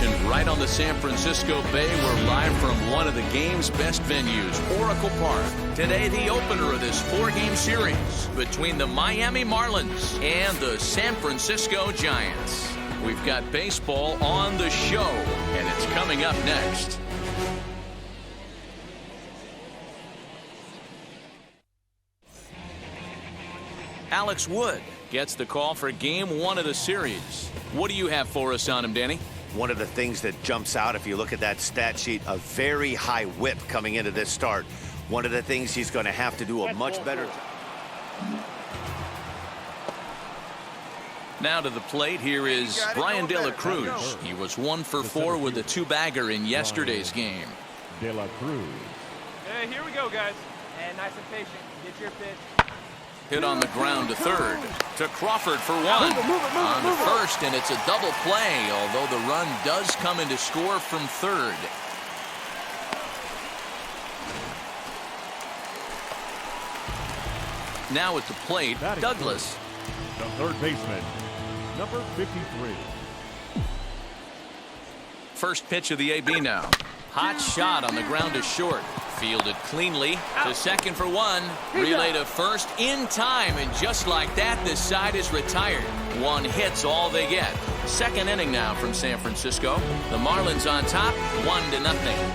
positioned right on the San Francisco Bay. We're live from one of the game's best venues, Oracle Park. Today, the opener of this 4-game series between the Miami Marlins and the San Francisco Giants. We've got baseball on the show, and it's coming up next. Alex Wood gets the call for game 1 of the series. What do you have for us on him, Danny? One of the things that jumps out, if you look at that stat sheet, a very high whip coming into this start. One of the things he's going to have to do a much better job. Now to the plate, here is Brian De La Cruz. He was 1 for 4 with a 2-bagger in yesterday's game. De La Cruz. Hey, here we go, guys. And nice and patient. Get your pitch. Hit on the ground to third. To Crawford for 1. On the first, and it's a double play, although the run does come in to score from third. Now at the plate, Douglas. The third baseman, number 53. First pitch of the AB now. Hot shot on the ground to short. Fielded cleanly to second for 1. Relay to first in time, and just like that, this side is retired. 1 hit's all they get. Second inning now from San Francisco. The Marlins on top, 1-0.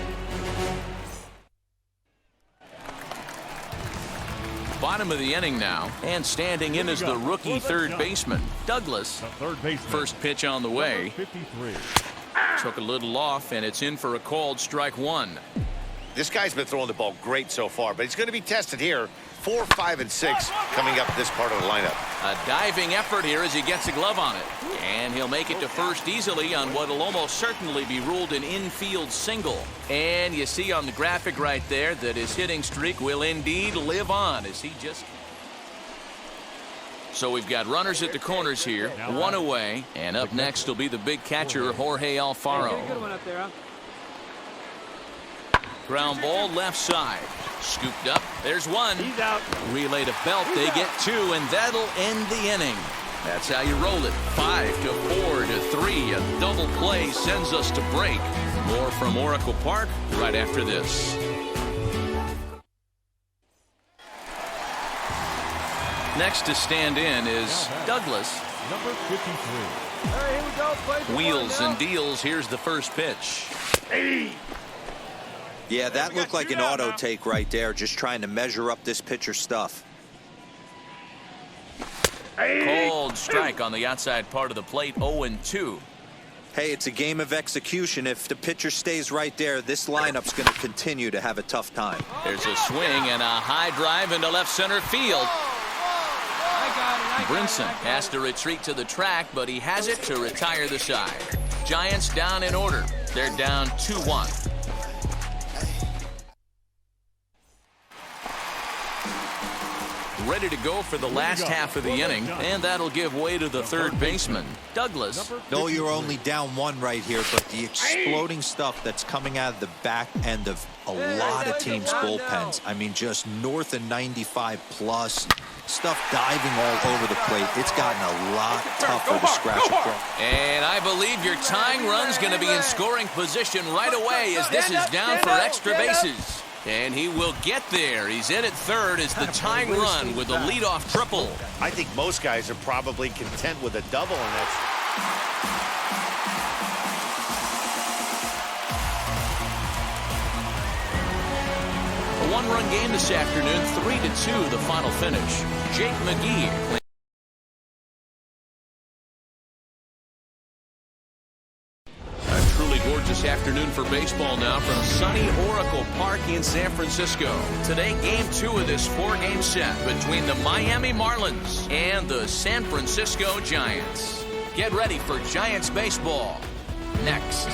Bottom of the inning now, and standing in is the rookie third baseman, Douglas. First pitch on the way. 53. Took a little off, and it's in for a called strike 1. This guy's been throwing the ball great so far, but he's going to be tested here. 4, 5, and 6 coming up this part of the lineup. A diving effort here as he gets a glove on it. And he'll make it to first easily on what will almost certainly be ruled an infield single. And you see on the graphic right there that his hitting streak will indeed live on as he just... So we've got runners at the corners here, 1 away, and up next will be the big catcher, Jorge Alfaro. Good one up there, huh? Ground ball left side. Scooped up. There's 1. He's out. Relay to Belt. They get 2, and that'll end the inning. That's how you roll it. 5 to 4 to 3. A double play sends us to break. More from Oracle Park right after this. Next to stand in is Douglas. Number 53. All right, here we go. Play for Wheels 1 and deals. Here's the first pitch. Yeah, that looked like an auto take right there, just trying to measure up this pitcher's stuff. Cold strike on the outside part of the plate, 0-2. Hey, it's a game of execution. If the pitcher stays right there, this lineup's going to continue to have a tough time. There's a swing and a high drive into left center field. Brinson has to retreat to the track, but he has it to retire the side. Giants down in order. They're down 2-1. Ready to go for the last half of the inning, and that'll give way to the third baseman, Douglas. No, you're only down 1 right here, but the exploding stuff that's coming out of the back end of a lot of teams' bullpens. I mean, just north of 95 plus. Stuff diving all over the plate. It's gotten a lot tougher to scratch across. And I believe your tying run's going to be in scoring position right away as this is down for extra bases. And he will get there. He's in at third as the tying run with a leadoff triple. I think most guys are probably content with a double, and that's... A 1-run game this afternoon, 3-2 the final finish. Jake McGee. A truly gorgeous afternoon for baseball now from sunny Oracle Park in San Francisco. Today, game 2 of this 4-game set between the Miami Marlins and the San Francisco Giants. Get ready for Giants baseball next.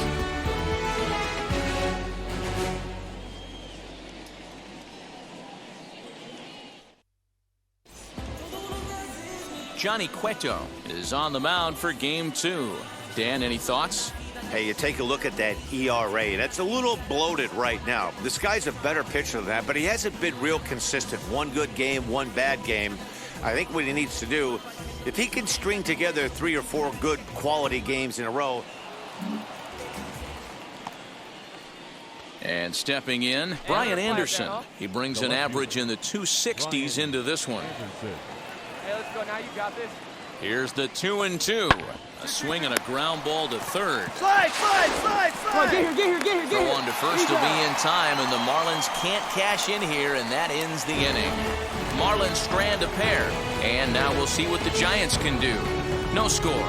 Johnny Cueto is on the mound for game 2. Dan, any thoughts? Hey, you take a look at that ERA. That's a little bloated right now. This guy's a better pitcher than that, but he hasn't been real consistent. 1 good game, 1 bad game. I think what he needs to do, if he can string together 3 or 4 good quality games in a row, And stepping in, Brian Anderson. He brings an average in the 260s into this one. Hey, let's go now. You got this. Here's the 2-2. A swing and a ground ball to third. Slide. Come on, get here. Throw on to first will be in time, and the Marlins can't cash in here, and that ends the inning. Marlins strand a pair, and now we'll see what the Giants can do. No score.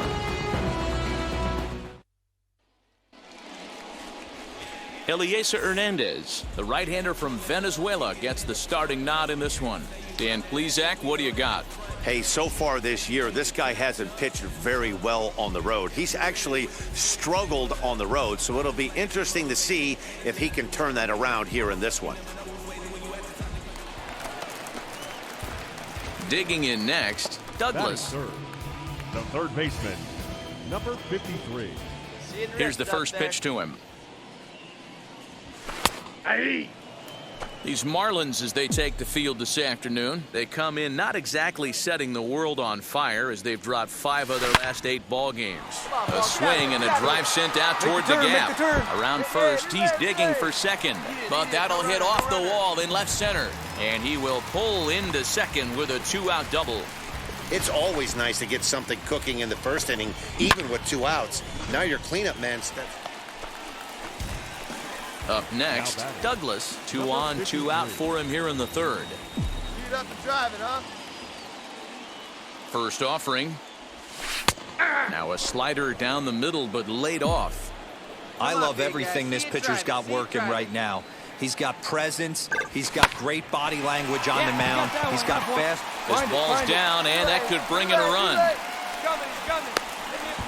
Eliezer Hernandez, the right-hander from Venezuela, gets the starting nod in this one. Dan Plesac, what do you got? Hey, so far this year, this guy hasn't pitched very well on the road. He's actually struggled on the road, so it'll be interesting to see if he can turn that around here in this one. Digging in next, Douglas. Third. The third baseman, number 53. Here's the first pitch to him. These Marlins, as they take the field this afternoon, they come in not exactly setting the world on fire, as they've dropped 5 of their last 8 ball games. A swing and a drive sent out towards the gap. Around first, he's digging for second, but that'll hit off the wall in left center, and he will pull into second with a 2-out double. It's always nice to get something cooking in the first inning, even with 2 outs. Now your cleanup man steps. Up next, Douglas. 2 on, 2 out for him here in the third. Speed up and drive it, huh? First offering. Now a slider down the middle, but laid off. I love everything this pitcher's got working right now. He's got presence. He's got great body language on the mound. He's got fast. This ball's down, and that could bring in a run.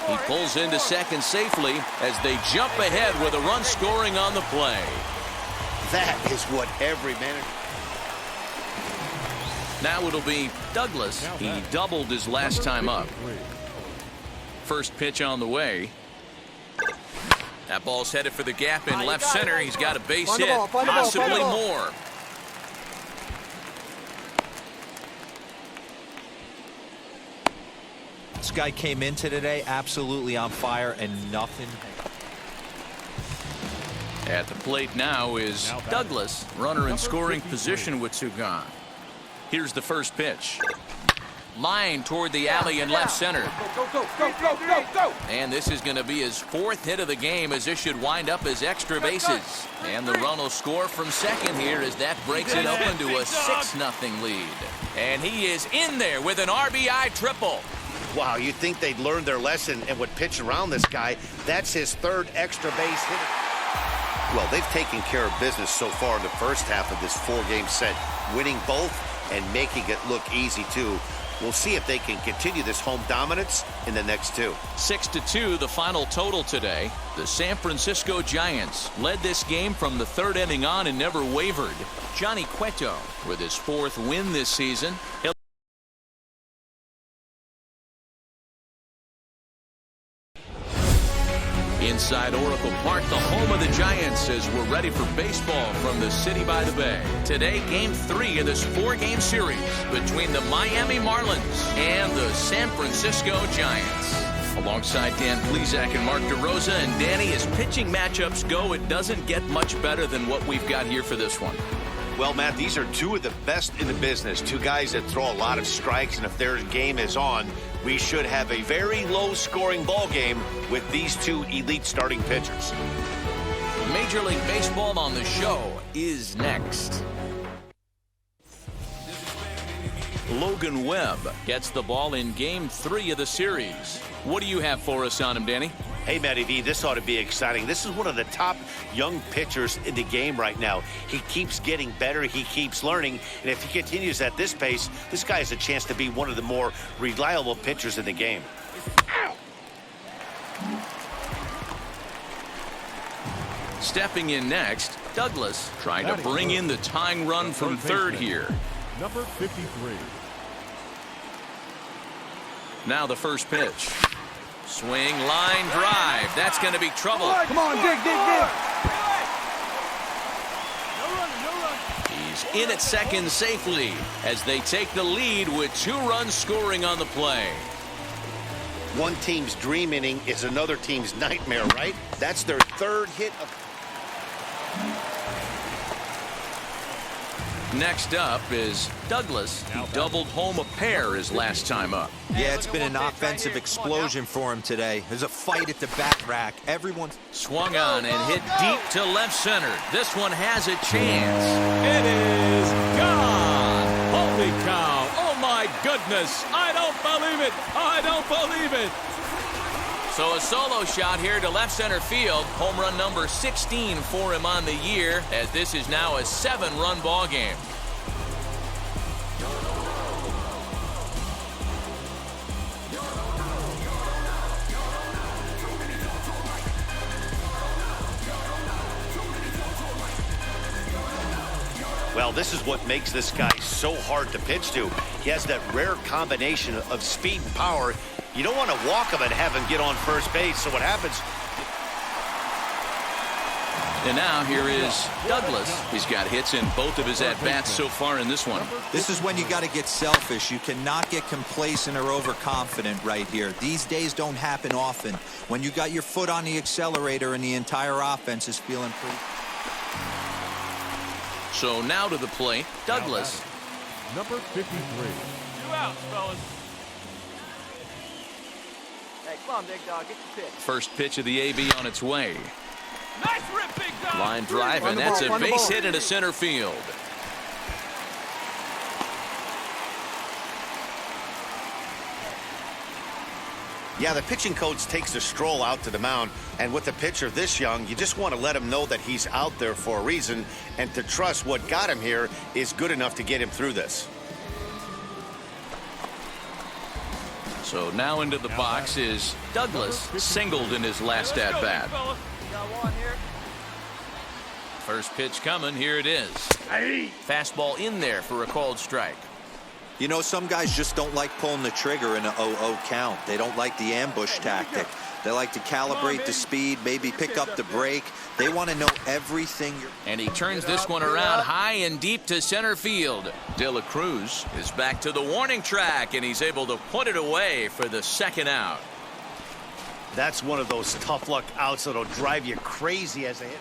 He pulls into second safely as they jump ahead with a run scoring on the play. That is what every manager. Now it'll be Douglas. He doubled his last time up. First pitch on the way. That ball's headed for the gap in left center. He's got a base hit, possibly more. This guy came into today absolutely on fire and nothing. At the plate now is Douglas, runner in scoring position with 2 gone. Here's the first pitch. Line toward the alley in left center. Go. And this is going to be his 4th hit of the game, as this should wind up as extra bases. And the run will score from second here as that breaks it open to a 6-0 lead. And he is in there with an RBI triple. Wow, you'd think they'd learned their lesson and would pitch around this guy. That's his 3rd extra base hit. Well, they've taken care of business so far in the first half of this 4-game set, winning both and making it look easy too. We'll see if they can continue this home dominance in the next 2. 6-2, the final total today. The San Francisco Giants led this game from the 3rd inning on and never wavered. Johnny Cueto with his 4th win this season. Inside Oracle Park, the home of the Giants, as we're ready for baseball from the city by the bay. Today, Game 3 of this 4-game series between the Miami Marlins and the San Francisco Giants. Alongside Dan Plesac and Mark DeRosa, and Danny, as pitching matchups go, it doesn't get much better than what we've got here for this one. Well, Matt, these are 2 of the best in the business. 2 guys that throw a lot of strikes, and if their game is on, we should have a very low-scoring ball game with these 2 elite starting pitchers. Major League Baseball on the show is next. Logan Webb gets the ball in Game 3 of the series. What do you have for us on him, Danny? Hey, Matty V, this ought to be exciting. This is one of the top young pitchers in the game right now. He keeps getting better. He keeps learning. And if he continues at this pace, this guy has a chance to be one of the more reliable pitchers in the game. Stepping in next, Douglas trying to bring in the tying run from third here. Number 53. Now the first pitch. Swing, line, drive. That's going to be trouble. Come on, dig. He's in at second safely as they take the lead with 2 runs scoring on the play. One team's dream inning is another team's nightmare, right? That's their 3rd hit of... Next up is Douglas. He doubled home a pair his last time up. Yeah, it's been an offensive explosion for him today. There's a fight at the bat rack. Everyone's Swung on and hit deep to left center. This one has a chance. It is gone. Holy cow. Oh, my goodness. I don't believe it. I don't believe it. So a solo shot here to left center field. Home run number 16 for him on the year, as this is now a 7-run ball game. Well, this is what makes this guy so hard to pitch to. He has that rare combination of speed and power. You don't want to walk him and have him get on first base. So what happens? And now here is Douglas. He's got hits in both of his at-bats so far in this one. This is when you got to get selfish. You cannot get complacent or overconfident right here. These days don't happen often. When you got your foot on the accelerator and the entire offense is feeling pretty. So now to the plate, Douglas. Number 53. 2 outs, fellas. Hey, come on, big dog. Get your pitch. First pitch of the AB on its way. Nice rip, big dog. Line drive, and that's a base hit into center field. Yeah, the pitching coach takes a stroll out to the mound, and with a pitcher this young, you just want to let him know that he's out there for a reason, and to trust what got him here is good enough to get him through this. So now into the box is Douglas, singled in his last at-bat. First pitch coming, here it is. Fastball in there for a called strike. You know, some guys just don't like pulling the trigger in an 0-0 count. They don't like the ambush tactic. They like to calibrate the speed, maybe pick up the break. They want to know everything. And he turns this one around high and deep to center field. De La Cruz is back to the warning track, and he's able to put it away for the second out. That's one of those tough luck outs that'll drive you crazy as a hit.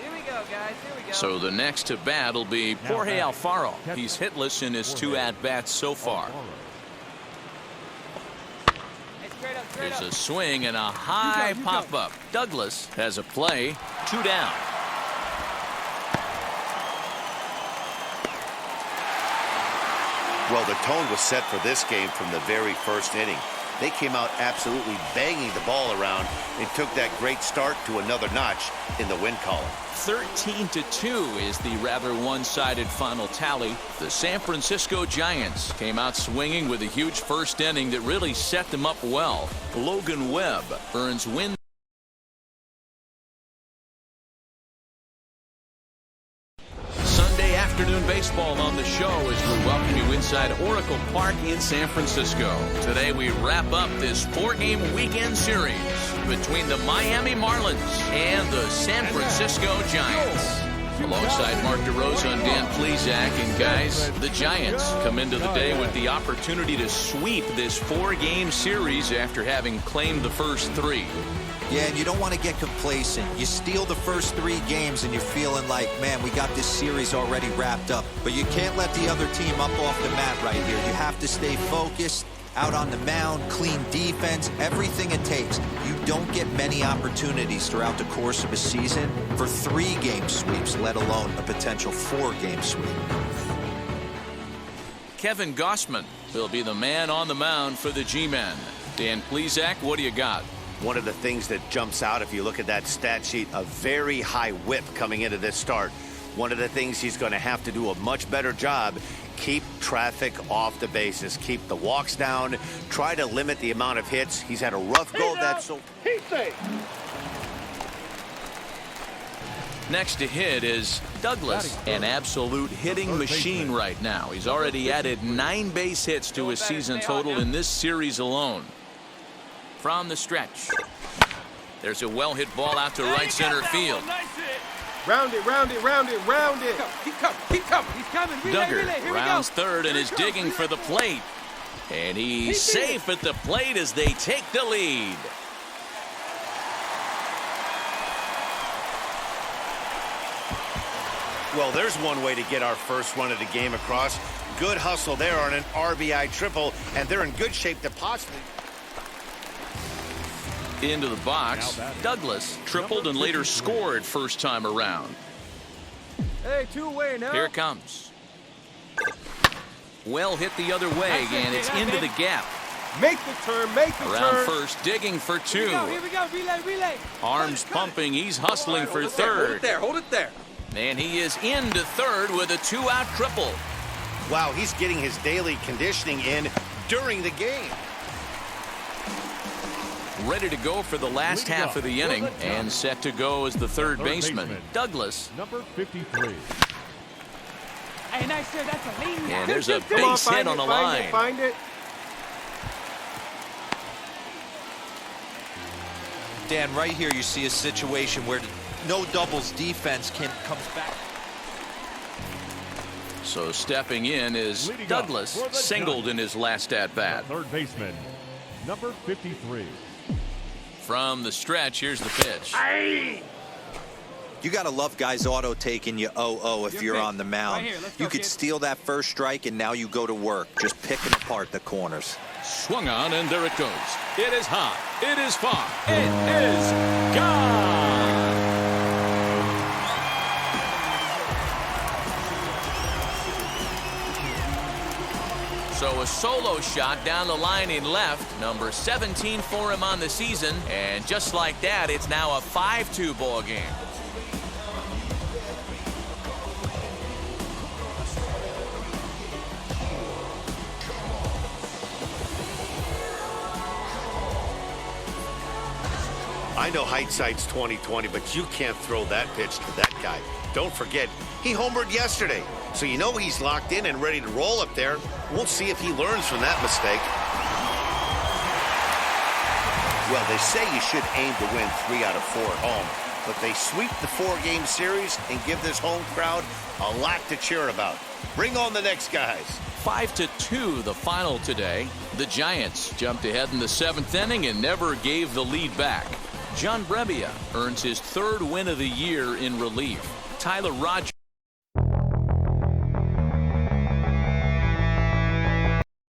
Here we go, guys. Here we go. So the next to bat will be Jorge Alfaro. He's hitless in his 2 at-bats so far. Hey, straight up, straight There's up. a swing and a high pop-up. Douglas has a play. 2 down. Well, the tone was set for this game from the very first inning. They came out absolutely banging the ball around and took that great start to another notch in the win column. 13-2 is the rather one-sided final tally. The San Francisco Giants came out swinging with a huge first inning that really set them up well. Logan Webb earns win. Sunday afternoon baseball on the show as we welcome you inside Oracle Park in San Francisco. Today we wrap up this 4-game weekend series between the Miami Marlins and the San Francisco Giants. Alongside Mark DeRosa and Dan Plesac, and guys, the Giants come into the day with the opportunity to sweep this 4-game series after having claimed the first 3. Yeah, and you don't want to get complacent. You steal the first 3 games and you're feeling like, man, we got this series already wrapped up. But you can't let the other team up off the mat right here. You have to stay focused, out on the mound, clean defense, everything it takes. You don't get many opportunities throughout the course of a season for 3-game sweeps, let alone a potential 4-game sweep. Kevin Gossman will be the man on the mound for the G-Men. Dan Plesac, what do you got? One of the things that jumps out if you look at that stat sheet, a very high whip coming into this start. One of the things he's going to have to do a much better job, keep traffic off the bases, keep the walks down, try to limit the amount of hits. He's had a rough go of that. So Next to hit is Douglas, an absolute hitting machine right now. He's already added 9 base hits to his season total in this series alone. From the stretch, there's a well-hit ball out to right center field. Nice hit. Round it, round it, round it, round it. Keep coming. He's coming. Relay, Duggar relay. Here we rounds go. third and is digging for the plate. And he's safe at the plate as they take the lead. Well, there's one way to get our first run of the game across. Good hustle there on an RBI triple, and they're in good shape to possibly... Into the box, Douglas tripled and later scored first time around. Hey, two-way now. Here it comes. Well hit the other way, and it's into the gap. Make the turn, make the Around turn. first, digging for two. Here we go, relay. Arms pumping, he's hustling for third. Hold it there. And he is into third with a two-out triple. Wow, he's getting his daily conditioning in during the game. Ready to go for the last half of the inning, and set to go as the third baseman, Douglas. Number 53. Hey, nice there. That's a lean. And there's a Come on, base hit on the line. Find it. Dan, right here you see a situation where no doubles defense comes back. So stepping in is Douglas, singled in his last at-bat. Third baseman, number 53. From the stretch, here's the pitch. You got to love guys auto taking you 0-0 if you're pick. on the mound. Right here, let's go, You could kid. steal that first strike, and now you go to work, just picking apart the corners. Swung on, and there it goes. It is hot. It is far. It is gone. So a solo shot down the line in left, number 17 for him on the season, and just like that, it's now a 5-2 ball game. I know hindsight's 20/20, but you can't throw that pitch to that guy. Don't forget, he homered yesterday, so you know he's locked in and ready to roll up there. We'll see if he learns from that mistake. Well, they say you should aim to win 3 out of 4 at home, but they sweep the 4-game series and give this home crowd a lot to cheer about. Bring on the next guys. 5-2 the final today. The Giants jumped ahead in the 7th inning and never gave the lead back. John Brebbia earns his 3rd win of the year in relief. Tyler Rogers